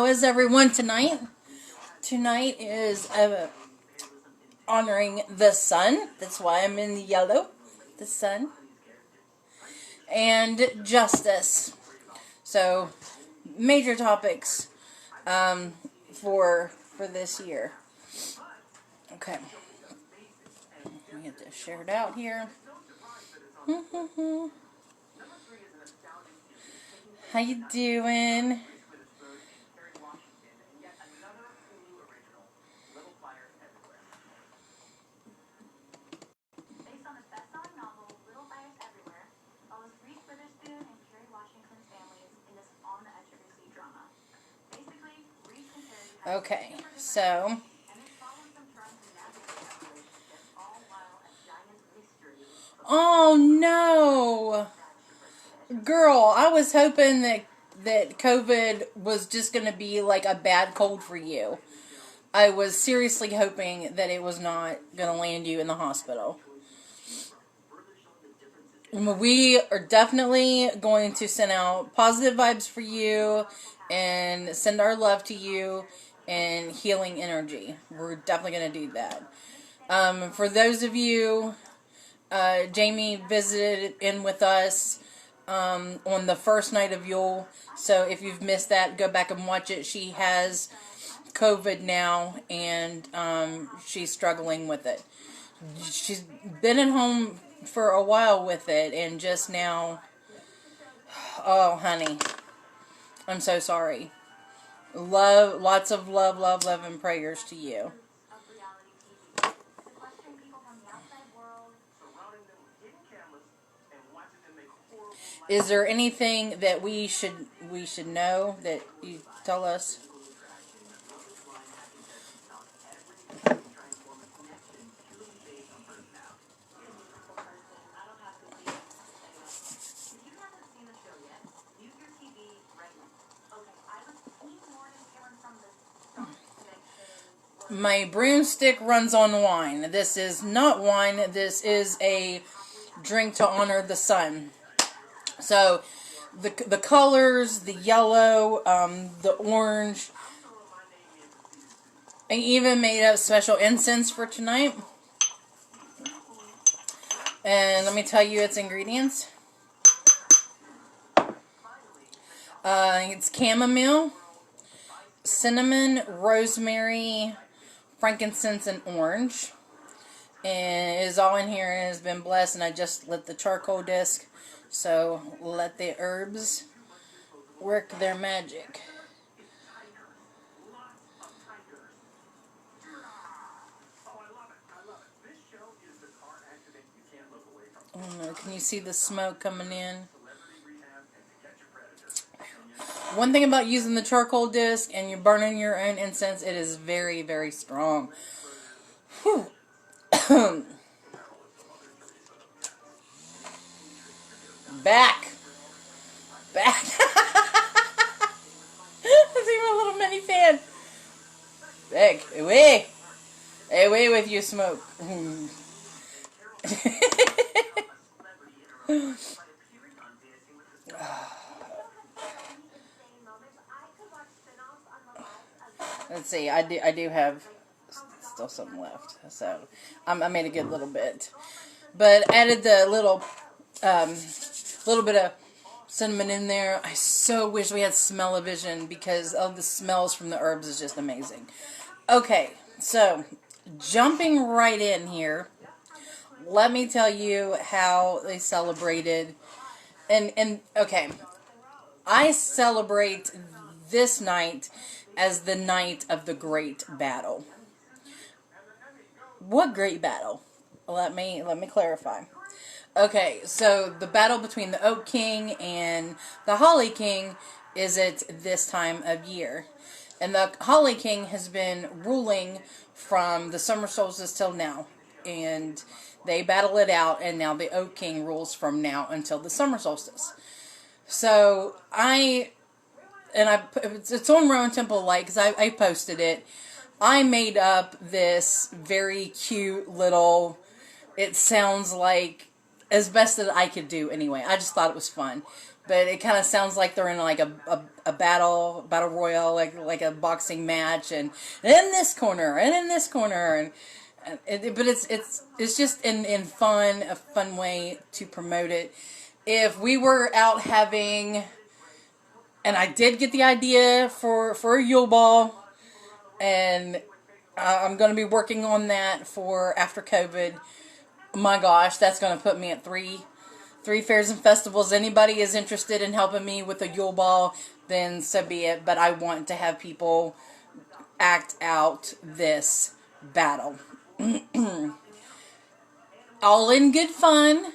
How is everyone tonight? Tonight is honoring the sun. That's why I'm in the yellow. The sun. And justice. So, major topics for this year. Okay. Let me get this shared out here. How you doing? Okay, so oh no, girl! I was hoping that COVID was just gonna be like a bad cold for you. I was seriously hoping that it was not gonna land you in the hospital. We are definitely going to send out positive vibes for you and send our love to you and healing energy. We're definitely going to do that. For those of you, Jamie visited in with us on the first night of Yule. So if you've missed that, go back and watch it. She has COVID now and she's struggling with it. She's been at home for a while with it and just now, oh honey, I'm so sorry. Love, lots of love and prayers to you. Is there anything that we should know that you tell us? My broomstick runs on wine. This is not wine. This is a drink to honor the sun. So, the colors, the yellow, the orange. I even made up special incense for tonight. And let me tell you its ingredients. It's chamomile, cinnamon, rosemary, frankincense, and orange. And it is all in here and has been blessed. And I just lit the charcoal disc. So let the herbs work their magic. Can you see the smoke coming in? One thing about using the charcoal disc and you're burning your own incense, it is very, very strong. Whew. Back. That's even a little mini fan. Back. Away. Away with you, smoke. Let's see. I do have still some left, so I made a good little bit, but added the little bit of cinnamon in there. I so wish we had smell-o-vision because of the smells from the herbs is just amazing. Okay, so jumping right in here, let me tell you how they celebrated. And okay, I celebrate this night as the night of the great battle. What great battle? Let me clarify. Okay, so the battle between the Oak King and the Holly King is at this time of year. And the Holly King has been ruling from the summer solstice till now. And they battle it out, and now the Oak King rules from now until the summer solstice. So it's on Rowan Temple Light because I posted it. I made up this very cute little, it sounds like, as best that I could do anyway. I just thought it was fun. but it kind of sounds like they're in like a battle royale, like a boxing match, and in this corner and in this corner, but it's just in a fun way to promote it. If we were out having, and I did get the idea for a Yule Ball, and I'm going to be working on that for after COVID. My gosh, that's going to put me at three fairs and festivals. Anybody is interested in helping me with a Yule Ball, then so be it. But I want to have people act out this battle. All in good fun.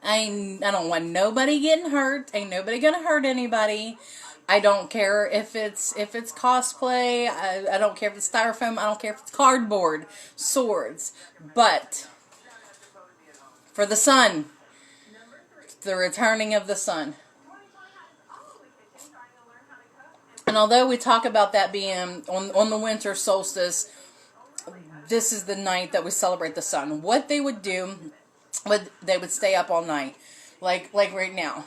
I don't want nobody getting hurt. Ain't nobody gonna hurt anybody. I don't care if it's cosplay. I don't care if it's styrofoam. I don't care if it's cardboard, swords. But for the sun, the returning of the sun. And although we talk about that being on the winter solstice, this is the night that we celebrate the sun. What they would do, they would stay up all night, like right now.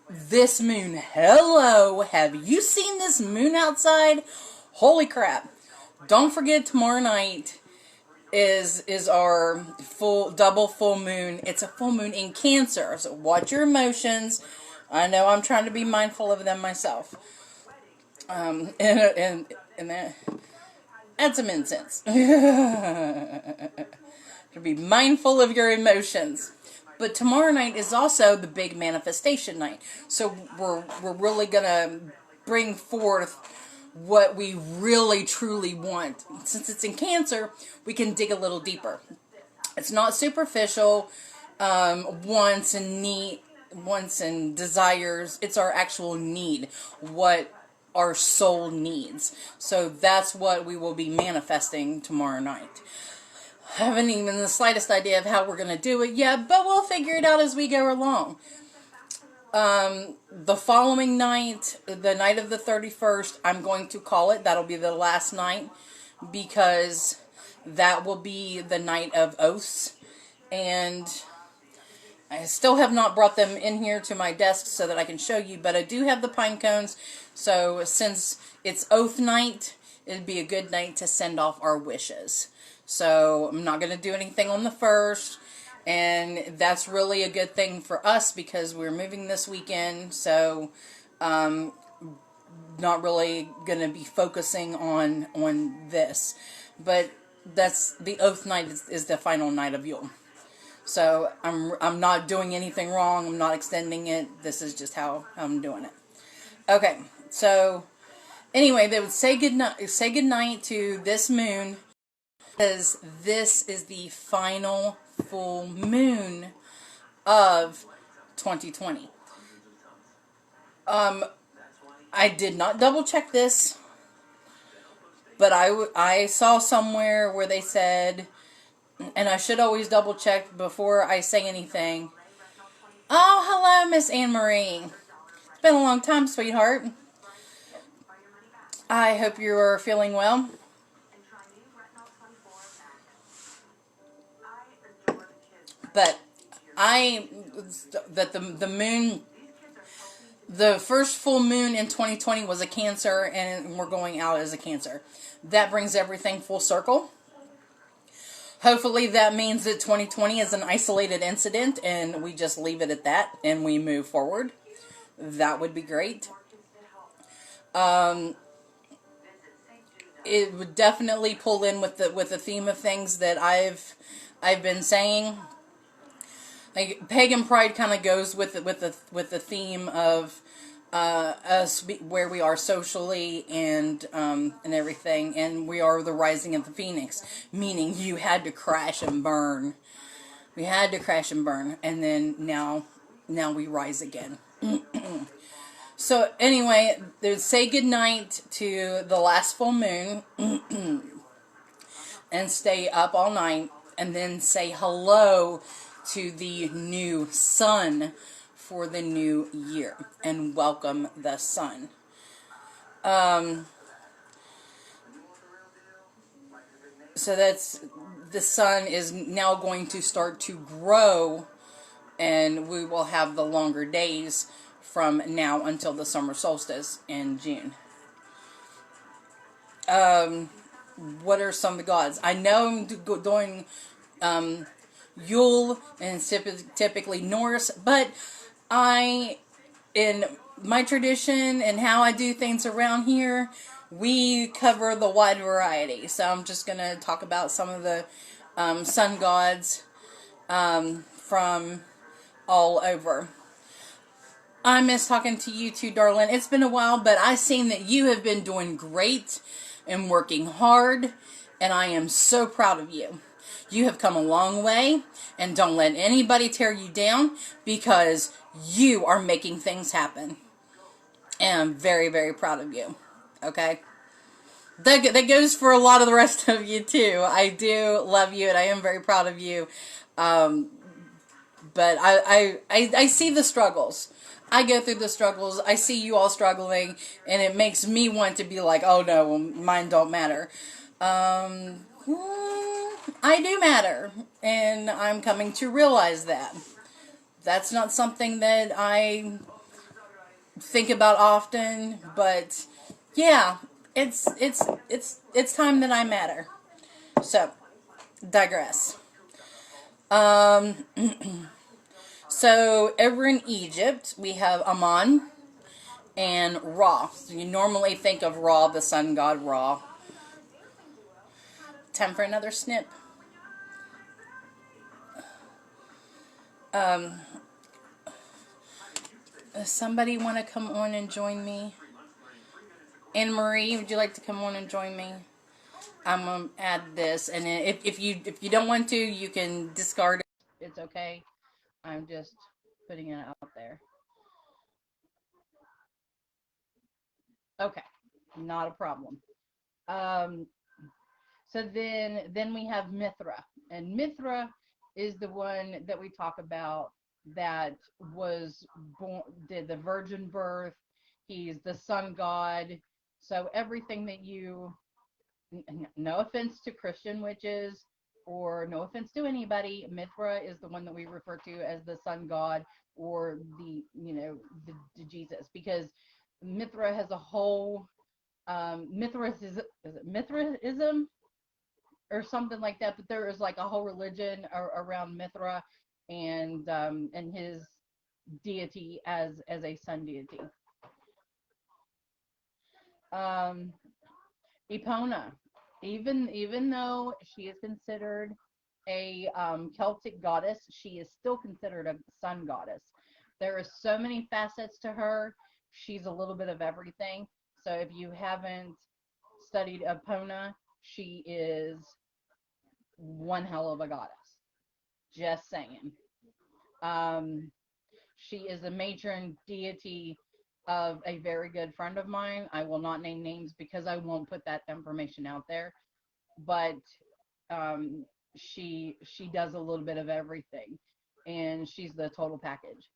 This moon, hello, have you seen this moon outside? Holy crap. Don't forget tomorrow night is our double full moon. It's a full moon in Cancer, so watch your emotions. I know I'm trying to be mindful of them myself. And that, add some incense. To be mindful of your emotions. But tomorrow night is also the big manifestation night. So we're really gonna bring forth what we really truly want. Since it's in Cancer, we can dig a little deeper. It's not superficial, wants and desires. It's our actual need, what our soul needs. So that's what we will be manifesting tomorrow night. I haven't even the slightest idea of how we're going to do it yet, but we'll figure it out as we go along. The following night, the night of the 31st, I'm going to call it. That'll be the last night, because that will be the night of oaths. And I still have not brought them in here to my desk so that I can show you, but I do have the pine cones. So since it's oath night, it'd be a good night to send off our wishes. So I'm not going to do anything on the 1st, and that's really a good thing for us because we're moving this weekend, so not really going to be focusing on this. But that's the oath night is the final night of Yule. So I'm not doing anything wrong. I'm not extending it. This is just how I'm doing it. Okay, so anyway, they would say goodnight to this moon, because this is the final full moon of 2020. I did not double check this, but I saw somewhere where they said, and I should always double check before I say anything. Oh, hello, Miss Anne Marie. It's been a long time, sweetheart. I hope you are feeling well. But the moon, the first full moon in 2020 was a Cancer, and we're going out as a Cancer. That brings everything full circle. Hopefully that means that 2020 is an isolated incident, and we just leave it at that, and we move forward. That would be great. It would definitely pull in with the theme of things that I've been saying. Like pagan pride kind of goes with the theme of us where we are socially and everything, and we are the rising of the phoenix, meaning you had to crash and burn. We had to crash and burn, and then now we rise again. So anyway, they say goodnight to the last full moon and stay up all night, and then say hello to the new sun for the new year, and welcome the sun. So that's, the sun is now going to start to grow and we will have the longer days from now until the summer solstice in June. What are some of the gods? I know I'm doing Yule, and it's typically Norse, but in my tradition and how I do things around here, we cover the wide variety. So I'm just going to talk about some of the sun gods from all over. I miss talking to you too, darling. It's been a while, but I've seen that you have been doing great and working hard, and I am so proud of you. You have come a long way, and don't let anybody tear you down, because you are making things happen. And I'm very, very proud of you. Okay? That goes for a lot of the rest of you too. I do love you, and I am very proud of you. But I see the struggles. I go through the struggles. I see you all struggling, and it makes me want to be like, oh no, mine don't matter. I do matter, and I'm coming to realize that. That's not something that I think about often, but yeah, it's time that I matter. So, digress. So over in Egypt, we have Amun and Ra. So you normally think of Ra, the sun god Ra. Time for another snip. Does somebody want to come on and join me? Anne Marie, would you like to come on and join me? I'm gonna add this, and if you don't want to, you can discard it. It's okay. I'm just putting it out there. Okay, not a problem. So then we have Mithra, and Mithra is the one that we talk about that was born, did the virgin birth. He's the sun god. So everything that you, no offense to Christian witches, or no offense to anybody, Mithra is the one that we refer to as the sun god, or the, the Jesus, because Mithra has a whole is it Mithraism or something like that, but there is like a whole religion around Mithra and his deity as a sun deity. Epona, even though she is considered a Celtic goddess, she is still considered a sun goddess. There are so many facets to her. She's a little bit of everything. So if you haven't studied Epona, she is one hell of a goddess. Just saying. She is a matron deity of a very good friend of mine. I will not name names because I won't put that information out there. But she does a little bit of everything, and she's the total package.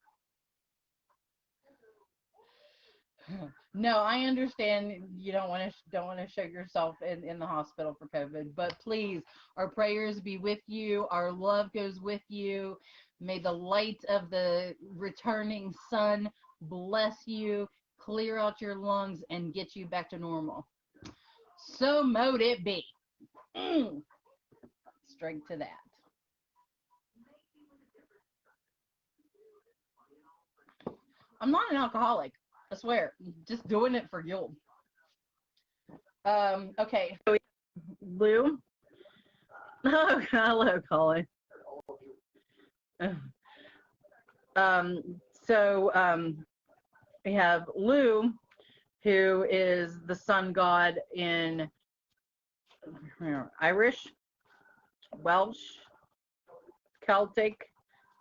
No, I understand you don't want to show yourself in the hospital for COVID, but please, our prayers be with you. Our love goes with you. May the light of the returning sun bless you, clear out your lungs, and get you back to normal. So mote it be. Straight to that. I'm not an alcoholic. I swear. Just doing it for Yule. Okay. So Lou. Oh, hello, Colin. So we have Lou, who is the sun god in Irish, Welsh, Celtic,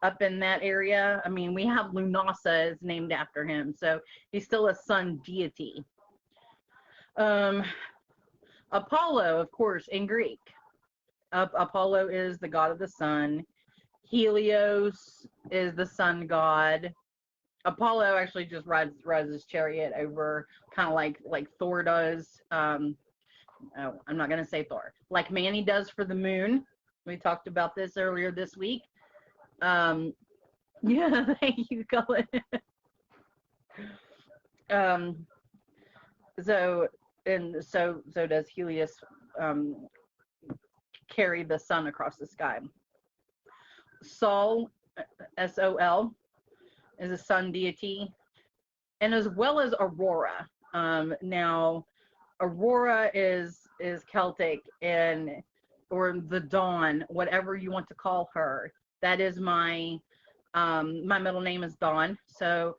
up in that area. I mean, we have Lunasa is named after him, so he's still a sun deity. Apollo, of course, in Greek. Apollo is the god of the sun. Helios is the sun god. Apollo actually just rides his chariot over, kind of like Thor does. I'm not going to say Thor. Like Manny does for the moon. We talked about this earlier this week. Yeah, thank you, Colin. um, so so does Helios um, carry the sun across the sky. Sol, Sol, is a sun deity, and as well as Aurora. Now, Aurora is Celtic and or the dawn, whatever you want to call her. That is my middle name is Dawn. So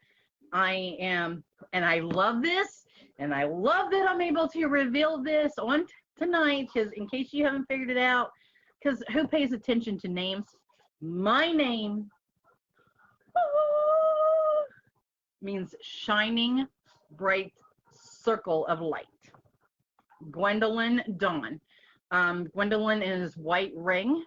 I am, and I love this, and I love that I'm able to reveal this on tonight, because in case you haven't figured it out, because who pays attention to names? My name means shining, bright circle of light. Gwendolyn Dawn. Gwendolyn is white ring.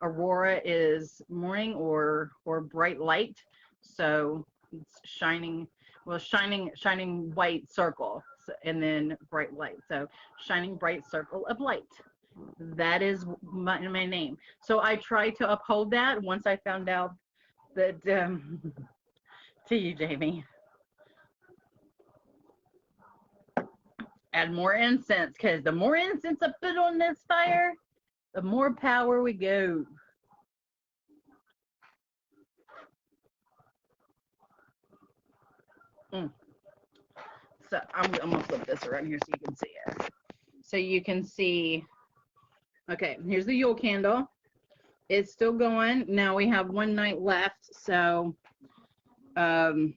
Aurora is morning or bright light. So it's shining, well, shining white circle, and then bright light. So shining bright circle of light. That is my name. So I tried to uphold that once I found out that to you, Jamie. Add more incense, because the more incense I put on this fire, the more power we go. So I'm gonna flip this around here so you can see it. So you can see, okay, here's the Yule candle. It's still going. Now we have one night left. So I'm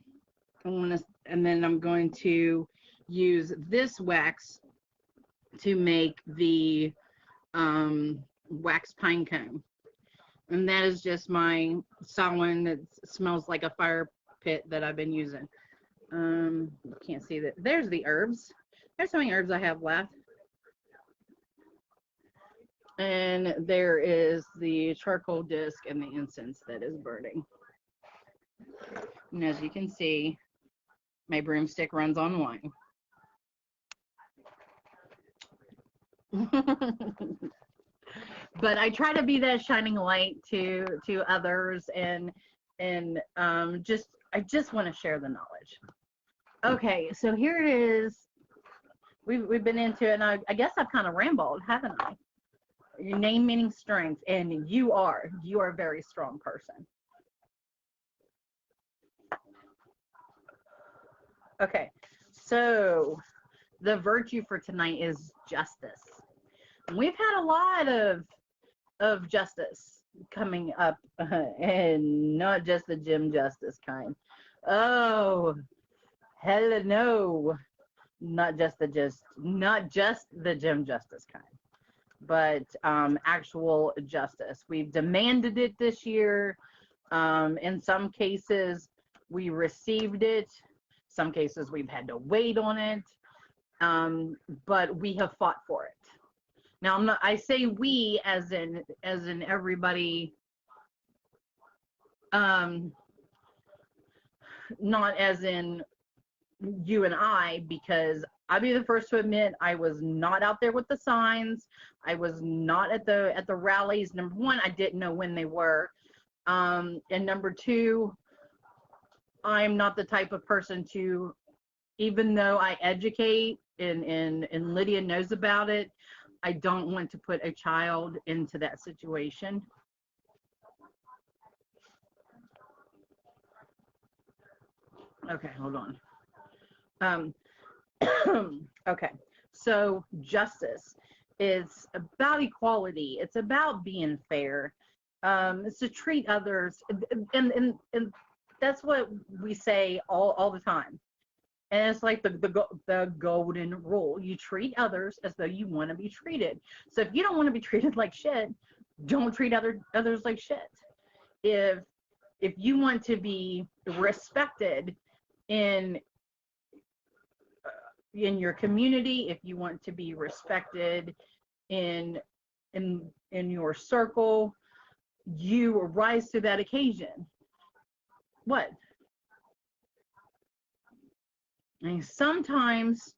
gonna, and then I'm going to use this wax to make the wax pine cone. And that is just my Samhain that smells like a fire pit that I've been using. Can't see that. There's the herbs. There's how many herbs I have left. And there is the charcoal disc and the incense that is burning. And as you can see, my broomstick runs on wine. But I try to be that shining light to others, and I just want to share the knowledge. Okay, so here it is. We've been into it, and I guess I've kind of rambled, haven't I? Your name meaning strength, and you are a very strong person. Okay, so the virtue for tonight is justice. We've had a lot of justice coming up, and not just the Jim Justice kind. Oh, hell no, not just the Jim Justice kind, but actual justice. We've demanded it this year. In some cases, we received it. Some cases, we've had to wait on it. But we have fought for it. Now, I say we as in everybody, not as in you and I, because I'll be the first to admit I was not out there with the signs. I was not at the rallies. Number one, I didn't know when they were. And number two, I'm not the type of person to, even though I educate and Lydia knows about it, I don't want to put a child into that situation. Okay, hold on. Okay, so justice is about equality. It's about being fair. It's to treat others, and that's what we say all the time. And it's like the golden rule. You treat others as though you want to be treated. So if you don't want to be treated like shit, don't treat others like shit. If you want to be respected in your community, if you want to be respected in your circle, you rise to that occasion. What? And sometimes,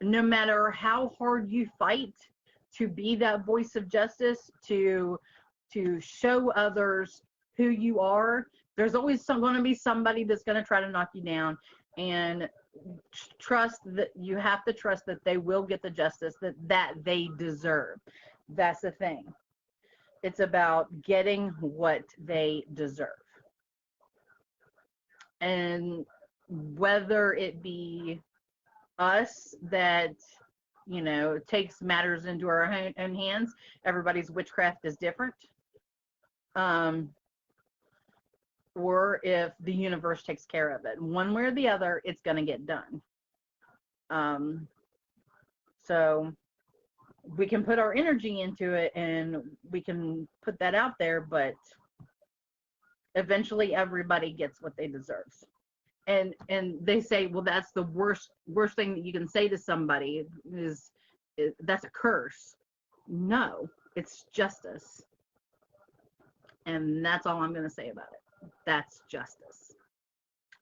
no matter how hard you fight to be that voice of justice, to show others who you are, There's always going to be somebody that's going to try to knock you down, and trust that you have to trust that they will get the justice that they deserve. That's the thing. It's about getting what they deserve. And whether it be us that, you know, takes matters into our own hands, everybody's witchcraft is different. Or if the universe takes care of it. One way or the other, it's going to get done. So we can put our energy into it and we can put that out there, but eventually everybody gets what they deserve. And they say, well, that's the worst thing that you can say to somebody is that's a curse. No, it's justice. And that's all I'm going to say about it. That's justice.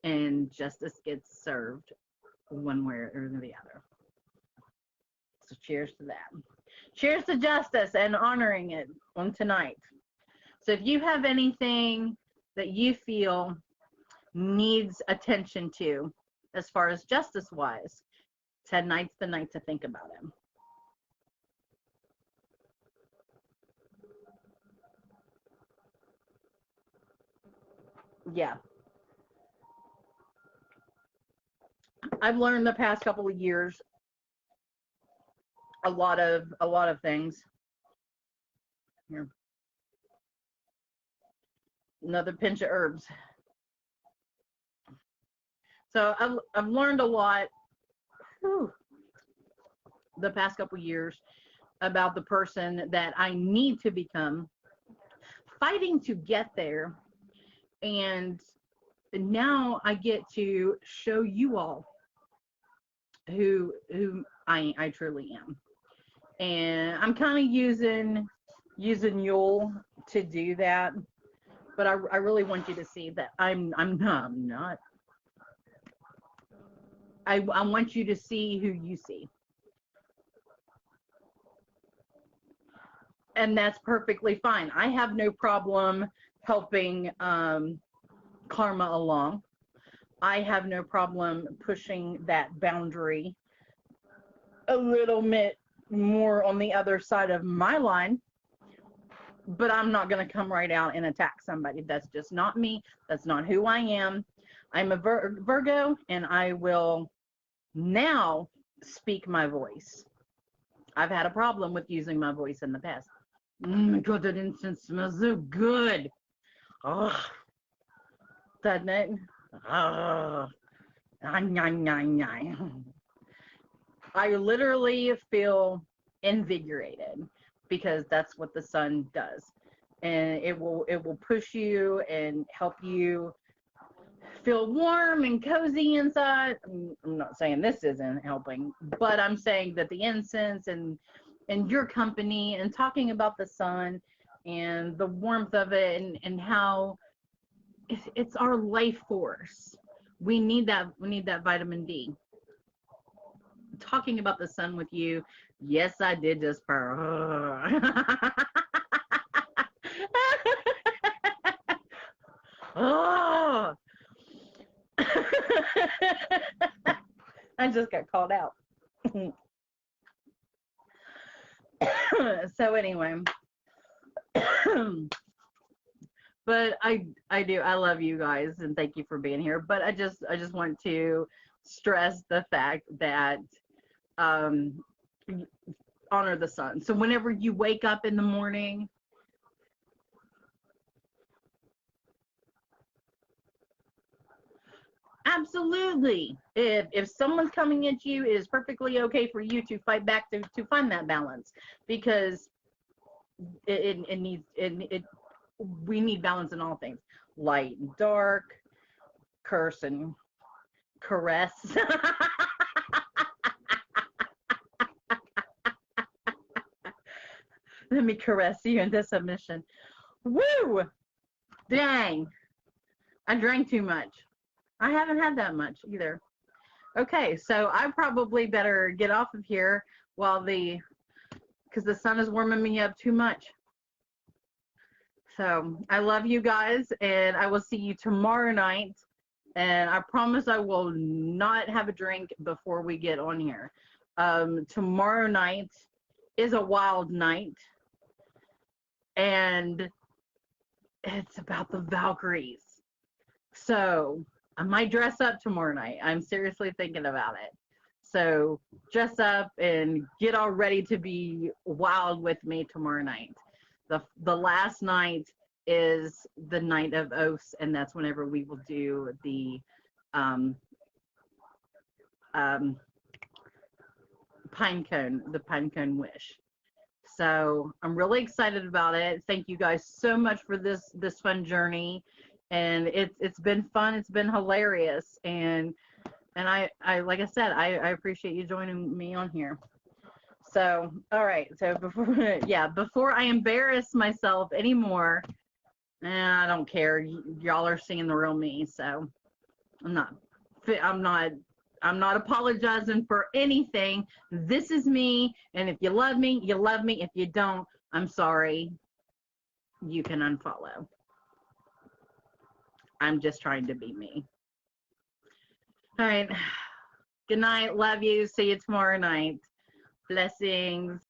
And justice gets served one way or the other. So cheers to that. Cheers to justice and honoring it on tonight. So if you have anything that you feel needs attention to as far as justice wise, tonight's the night to think about it. Yeah. I've learned the past couple of years a lot of things. Here. Another pinch of herbs. So I've learned a lot the past couple of years about the person that I need to become, fighting to get there. And now I get to show you all who I truly am. And I'm kind of using Yule to do that, but I really want you to see that I'm not. I want you to see who you see. And that's perfectly fine. I have no problem helping karma along. I have no problem pushing that boundary a little bit more on the other side of my line, but I'm not going to come right out and attack somebody. That's just not me. That's not who I am. I'm a Virgo, and I will now speak my voice. I've had a problem with using my voice in the past. God, that incense smells so good. Oh, doesn't it? Oh, I literally feel invigorated because that's what the sun does, and it will push you and help you feel warm and cozy inside. I'm not saying this isn't helping, but I'm saying that the incense and your company and talking about the sun and the warmth of it and how it's our life force. We need that vitamin D. Talking about the sun with you, yes, I did just purr. Oh. I just got called out. So anyway, but I love you guys and thank you for being here. But I just want to stress the fact that honor the sun. So whenever you wake up in the morning, absolutely. If someone's coming at you, it is perfectly okay for you to fight back to find that balance, because we need balance in all things, light and dark, curse and caress. Let me caress you into submission. Woo! Dang. I drank too much. I haven't had that much either. Okay, so I probably better get off of here because the sun is warming me up too much. So I love you guys, and I will see you tomorrow night. And I promise I will not have a drink before we get on here. Tomorrow night is a wild night, and it's about the Valkyries. So I might dress up tomorrow night. I'm seriously thinking about it. So dress up and get all ready to be wild with me tomorrow night. The last night is the night of oaths, and that's whenever we will do the um, pine cone wish. So I'm really excited about it. Thank you guys so much for this fun journey, and it's been fun. It's been hilarious, and I like I said, I appreciate you joining me on here. So all right. So before I embarrass myself anymore, I don't care. Y'all are seeing the real me, so I'm not I'm not I'm not apologizing for anything. This is me, and if you love me, you love me. If you don't, I'm sorry. You can unfollow. I'm just trying to be me. All right. Good night. Love you. See you tomorrow night. Blessings.